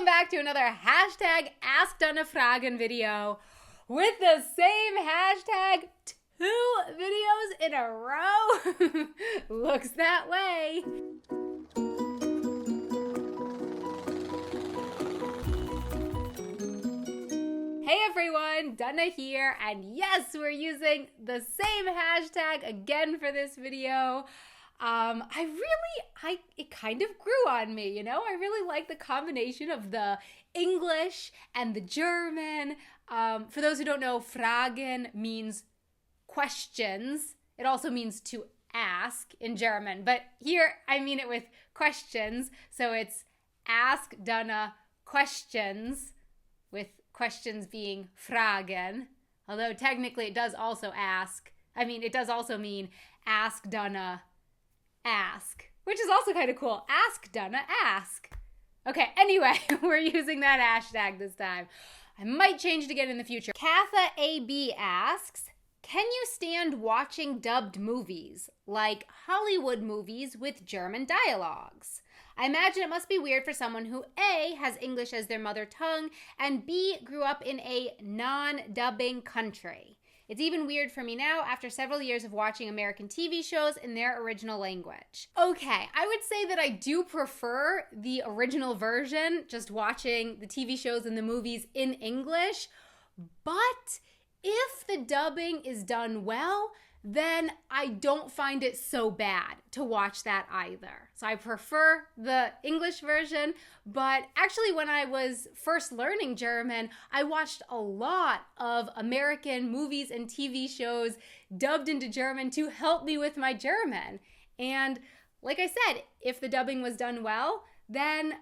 Welcome back to another hashtag Ask Dana Fragen video with the same hashtag 2 videos in a row. Looks that way. Hey everyone, Dana here, and yes, we're using the same hashtag again for this video. It kind of grew on me, you know? I really like the combination of the English and the German. For those who don't know, Fragen means questions. It also means to ask in German, but here I mean it with questions. So it's Ask Dana questions, with questions being Fragen. Although technically it does also mean Ask Dana ask, which is also kind of cool. Ask Dana ask. Okay, anyway, we're using that hashtag this time. I might change it again in the future. Katha AB asks, can you stand watching dubbed movies, like Hollywood movies with German dialogues? I imagine it must be weird for someone who A, has English as their mother tongue, and B, grew up in a non-dubbing country. It's even weird for me now after several years of watching American TV shows in their original language. Okay, I would say that I do prefer the original version, just watching the TV shows and the movies in English, but if the dubbing is done well, then I don't find it so bad to watch that either. So I prefer the English version, but actually when I was first learning German, I watched a lot of American movies and TV shows dubbed into German to help me with my German. And like I said, if the dubbing was done well, then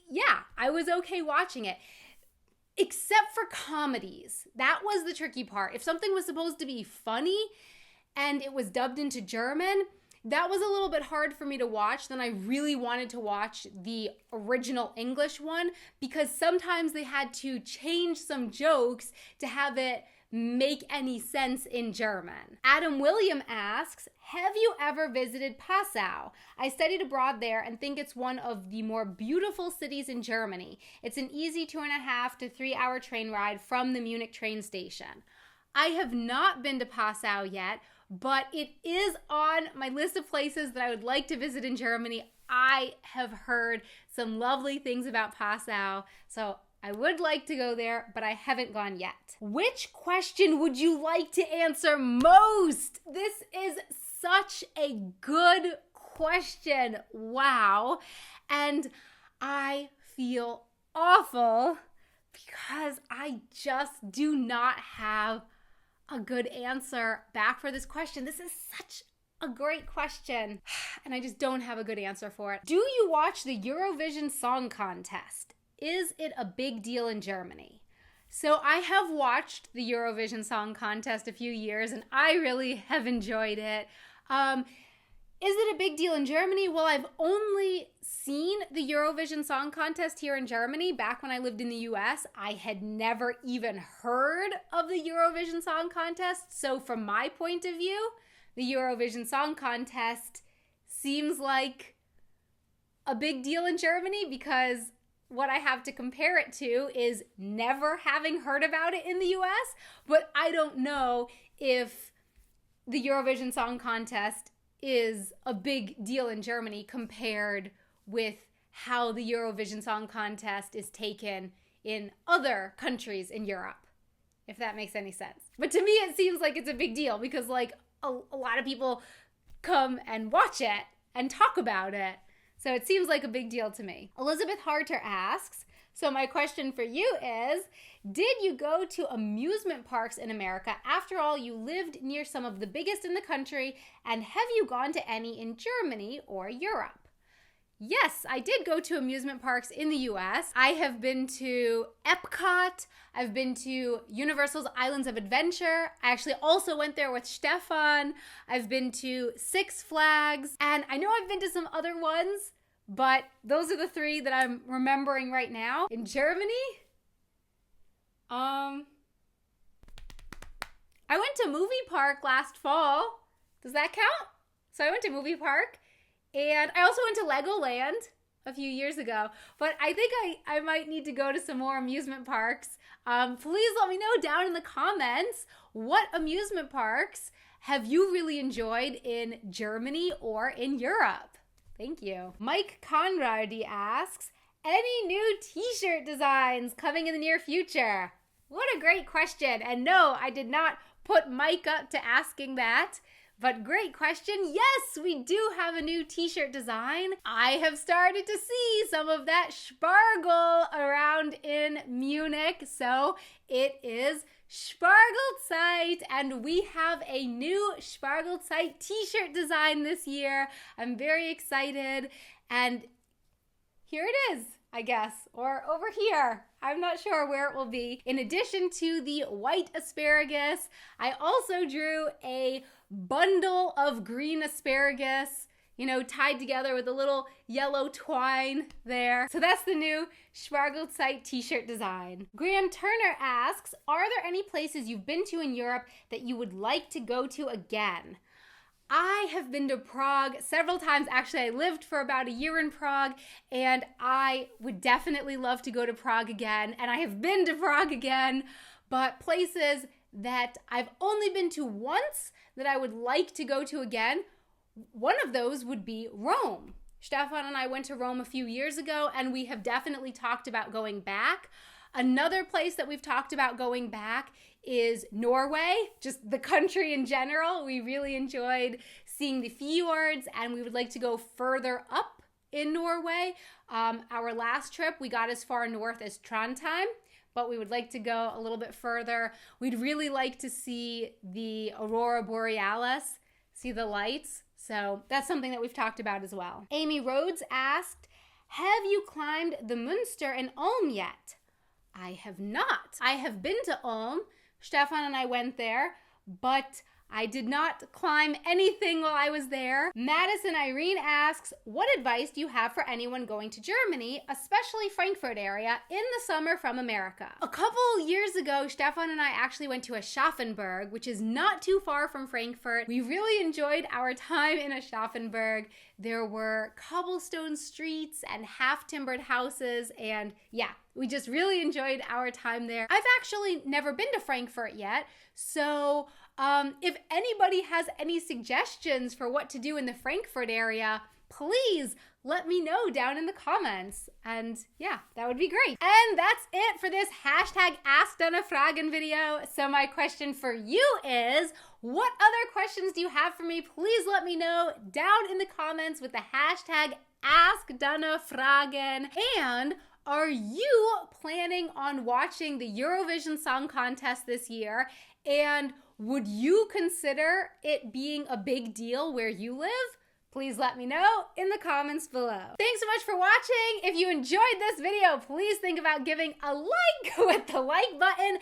yeah, I was okay watching it. Except for comedies. That was the tricky part. If something was supposed to be funny and it was dubbed into German, that was a little bit hard for me to watch. Then I really wanted to watch the original English one because sometimes they had to change some jokes to have it make any sense in German. Adam William asks, have you ever visited Passau? I studied abroad there and think it's one of the more beautiful cities in Germany. It's an easy 2.5 to 3 hour train ride from the Munich train station. I have not been to Passau yet, but it is on my list of places that I would like to visit in Germany. I have heard some lovely things about Passau, so I would like to go there, but I haven't gone yet. Which question would you like to answer most? This is such a good question. Wow. And I feel awful because I just do not have a good answer back for this question. This is such a great question, and I just don't have a good answer for it. Do you watch the Eurovision Song Contest? Is it a big deal in Germany? So I have watched the Eurovision Song Contest a few years and I really have enjoyed it. Is it a big deal in Germany? Well, I've only seen the Eurovision Song Contest here in Germany. Back when I lived in the US, I had never even heard of the Eurovision Song Contest. So from my point of view, the Eurovision Song Contest seems like a big deal in Germany because what I have to compare it to is never having heard about it in the US, but I don't know if the Eurovision Song Contest is a big deal in Germany compared with how the Eurovision Song Contest is taken in other countries in Europe, if that makes any sense. But to me, it seems like it's a big deal because like a lot of people come and watch it and talk about it. So it seems like a big deal to me. Elizabeth Harter asks, so my question for you is, did you go to amusement parks in America? After all, you lived near some of the biggest in the country, and have you gone to any in Germany or Europe? Yes, I did go to amusement parks in the US. I have been to Epcot. I've been to Universal's Islands of Adventure. I actually also went there with Stefan. I've been to Six Flags. And I know I've been to some other ones, but those are the 3 that I'm remembering right now. In Germany, I went to Movie Park last fall. Does that count? So I went to Movie Park. And I also went to Legoland a few years ago, but I think I might need to go to some more amusement parks. Please let me know down in the comments, what amusement parks have you really enjoyed in Germany or in Europe? Thank you. Mike Conradi asks, any new t-shirt designs coming in the near future? What a great question. And no, I did not put Mike up to asking that. But great question. Yes, we do have a new t-shirt design. I have started to see some of that Spargel around in Munich. So it is Spargelzeit, and we have a new Spargelzeit T-shirt design this year. I'm very excited. And here it is, I guess, or over here. I'm not sure where it will be. In addition to the white asparagus, I also drew a bundle of green asparagus, tied together with a little yellow twine there. So that's the new Spargelzeit T-shirt design. Graham Turner asks, are there any places you've been to in Europe that you would like to go to again? I have been to Prague several times. Actually, I lived for about a year in Prague, and I would definitely love to go to Prague again. And I have been to Prague again, but places that I've only been to once that I would like to go to again, one of those would be Rome. Stefan and I went to Rome a few years ago, and we have definitely talked about going back. Another place that we've talked about going back is Norway, just the country in general. We really enjoyed seeing the fjords, and we would like to go further up in Norway. Our last trip, we got as far north as Trondheim, but we would like to go a little bit further. We'd really like to see the Aurora Borealis, see the lights. So that's something that we've talked about as well. Amy Rhodes asked, have you climbed the Muenster in Ulm yet? I have not. I have been to Ulm. Stefan and I went there, but I did not climb anything while I was there. Madison Irene asks, what advice do you have for anyone going to Germany, especially Frankfurt area, in the summer from America? A couple years ago, Stefan and I actually went to Aschaffenburg, which is not too far from Frankfurt. We really enjoyed our time in Aschaffenburg. There were cobblestone streets and half-timbered houses, and yeah, we just really enjoyed our time there. I've actually never been to Frankfurt yet, so if anybody has any suggestions for what to do in the Frankfurt area, please let me know down in the comments. And yeah, that would be great. And that's it for this hashtag Ask Dana Fragen video. So my question for you is, what other questions do you have for me? Please let me know down in the comments with the hashtag Ask Dana Fragen. And are you planning on watching the Eurovision Song Contest this year? And would you consider it being a big deal where you live? Please let me know in the comments below. Thanks so much for watching. If you enjoyed this video, please think about giving a like with the like button.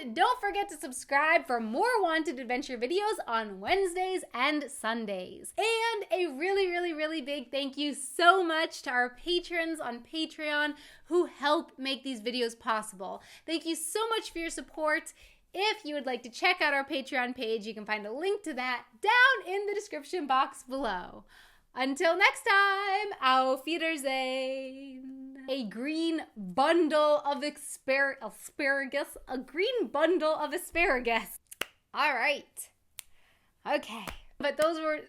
And don't forget to subscribe for more Wanted Adventure videos on Wednesdays and Sundays. And a really, really, really big thank you so much to our patrons on Patreon who help make these videos possible. Thank you so much for your support. If you would like to check out our Patreon page, you can find a link to that down in the description box below. Until next time, auf Wiedersehen. A green bundle of asparagus. A green bundle of asparagus. All right. Okay. But those were,